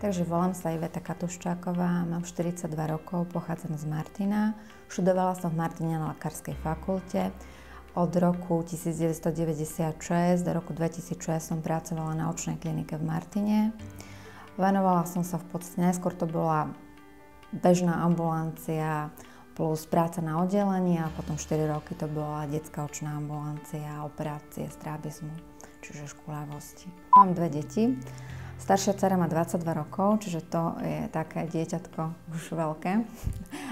Takže volám sa Iveta Katuščáková, mám 42 rokov, pochádzam z Martina. Študovala som v Martine na lekárskej fakulte. Od roku 1996 do roku 2006 som pracovala na očnej klinike v Martine. Venovala som sa v podstate, najskôr to bola bežná ambulancia plus práca na oddelení a potom 4 roky to bola detská očná ambulancia, operácie strabizmu, čiže škulavosti. Mám 2 deti. Staršia dcera má 22 rokov, čiže to je také dieťatko už veľké.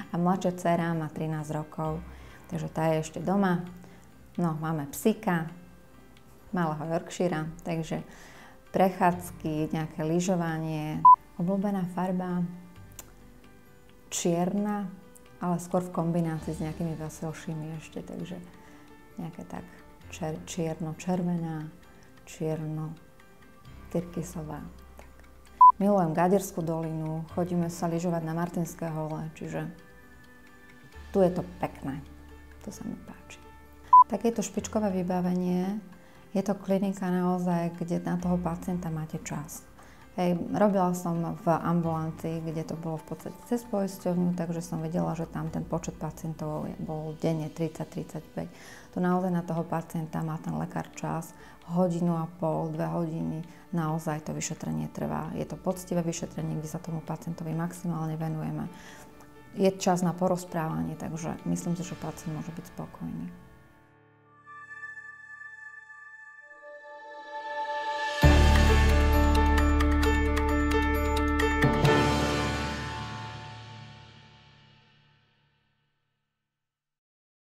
A mladšia dcera má 13 rokov, takže tá je ešte doma. No, máme psíka, malého Yorkshira, takže prechádzky, nejaké lyžovanie. Obľúbená farba čierna, ale skôr v kombinácii s nejakými veselšími ešte, takže nejaké tak čierno-červená, čierno-tyrkysová. Milujem Gaderskú dolinu, chodíme sa lyžovať na Martinské hole, čiže tu je to pekné, to sa mi páči. Takéto špičkové vybavenie, je to klinika naozaj, kde na toho pacienta máte čas. Robila som v ambulancii, kde to bolo v podstate cez poisťovňu, takže som vedela, že tam ten počet pacientov bol denne 30-35. Tu naozaj na toho pacienta má ten lekár čas, 1,5 hodiny, 2 hodiny, naozaj to vyšetrenie trvá. Je to poctivé vyšetrenie, kde sa tomu pacientovi maximálne venujeme. Je čas na porozprávanie, takže myslím si, že pacient môže byť spokojný.